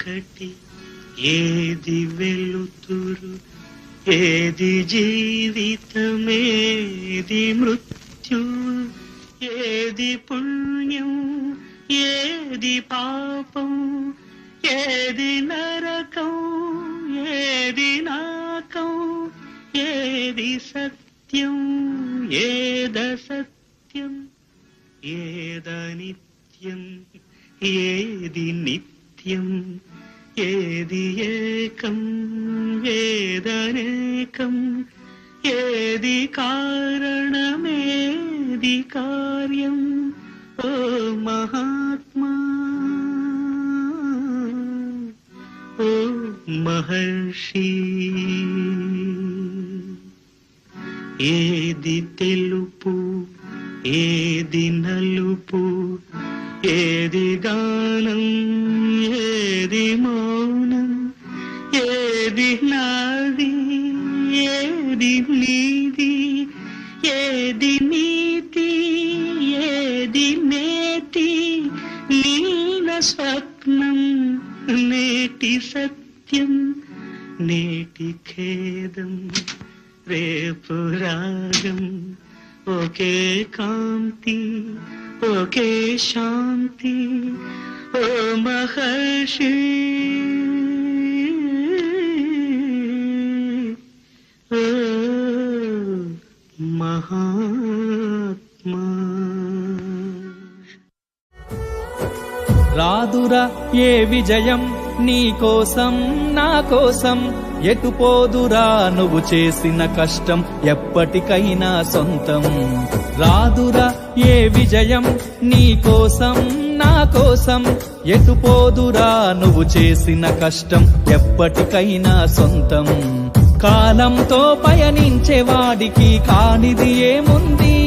చీకటి ఏది వెలుతురు ఏది జీవితమేది మృత్యు ఏది పుణ్యం ఏది పాపం ఏది నరకం ఏది నాకం ఏది సత్యం ఏదసత్యం ఏదనిత్యం ఏది నిత్యం ఏది ఏకం ఏదనేకం ఏది కారణమేది కార్యం ఓ మహాత్మా ఓ మహర్షి ఏది తెలుపు ఏది నలుపు ఏది గానం ఏది మౌనం ఏది నాది ఏది నీది ఏది నీతి ఏది నేటి నీల స్వప్నం నేటి సత్యం నేటి ఖేదం రేపు రాగం ఒకే కాంతి ఒకే శాంతి ఓ మహర్షి ఓ మహాత్మా. రాదురా ఏ విజయం నీ కోసం నా కోసం ఎటు పోదురా నువ్వు చేసిన కష్టం ఎప్పటికైనా సొంతం. రాదురా ఏ విజయం నీ కోసం నా కోసం ఎటు పోదురా నువ్వు చేసిన కష్టం ఎప్పటికైనా సొంతం. కాలంతో పయనించే వాడికి కానిది ఏముంది,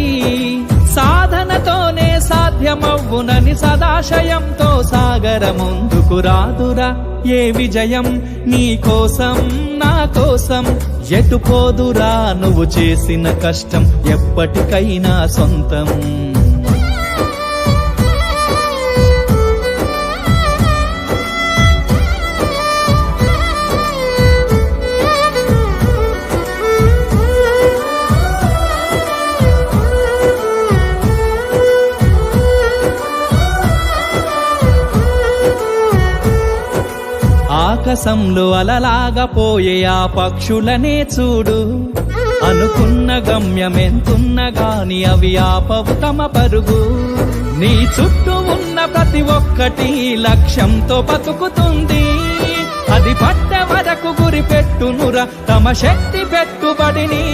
సాధనతోనే సాధ్యమవ్వునని సదాశయంతో సాగర ముందుకు. రాదురా ఏ విజయం నీ కోసం నా కోసం ఎటు పోదురా నువ్వు చేసిన కష్టం ఎప్పటికైనా సొంతం. ఆకాశంలో అలలాగా పోయే ఆ పక్షులనే చూడు, అనుకున్న గమ్యమెంతున్న గాని అవి ఆపవు తమ పరుగు. నీ చుట్టూ ఉన్న ప్రతి ఒక్కటి లక్ష్యంతో బతుకుతుంది, అది పట్టే వరకు గురి పెట్టునురా తమ శక్తి పెట్టుబడిని.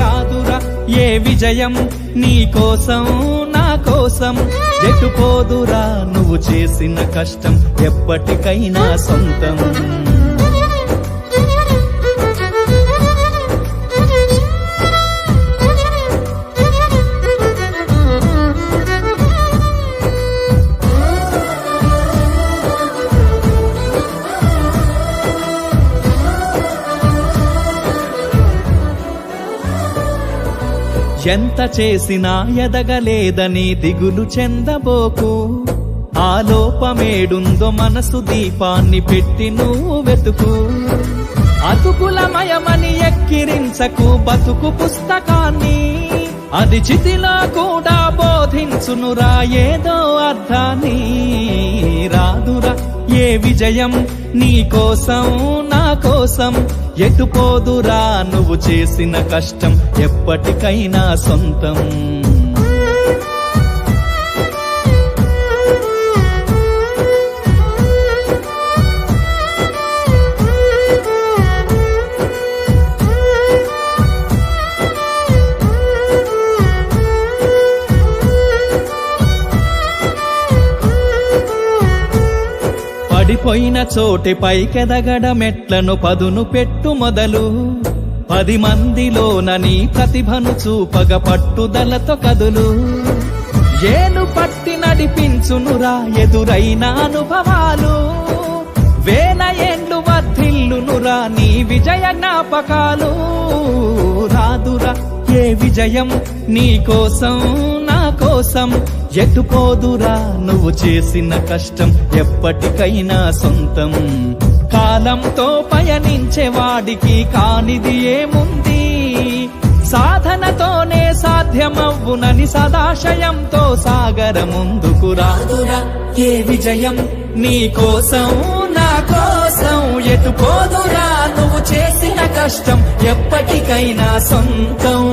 రాదురా ఏ విజయం నీ కోసం నా కోసం ఎటు పోదురా నువ్వు చేసిన కష్టం ఎప్పటికైనా సొంతం. ఎంత చేసినా ఎదగలేదని దిగులు చెందబోకు, ఆ లోపమేడుందో మనసు దీపాన్ని పెట్టి నువ్వు వెతుకు. అతుకులమయమని ఎక్కిరించకు బతుకు పుస్తకాన్ని, అది చితిలో కూడా బోధించునురా ఏదో అర్థాన్ని. రాదురా ఏ విజయం నీ కోసం నా కోసం ఎటు పోదురా నువ్వు చేసిన కష్టం ఎప్పటికైనా సొంతం. పడిపోయిన చోటి పైకెదగడమెట్లను పదును పెట్టు మొదలు, 10 మందిలోన నీ ప్రతిభను చూపగ పట్టుదలతో కదులు. ఏలు పట్టి నడిపించునురా ఎదురైన అనుభవాలు, వేల ఏండ్లు వర్ధిల్లునురా నీ విజయ జ్ఞాపకాలు. రాదురా ఏ విజయం నీ కోసం నా కోసం ఎటుపోదురా నువ్వు చేసిన కష్టం ఎప్పటికైనా సొంతం. కాలంతో పయనించే వాడికి కానిది ఏముంది, సాధనతోనే సాధ్యమవ్వునని సదాశయంతో సాగర ముందుకు రాదురా ఏ విజయం నీ కోసం నా కోసం. ఎటుపోదురా నువ్వు చేసిన కష్టం ఎప్పటికైనా సొంతం.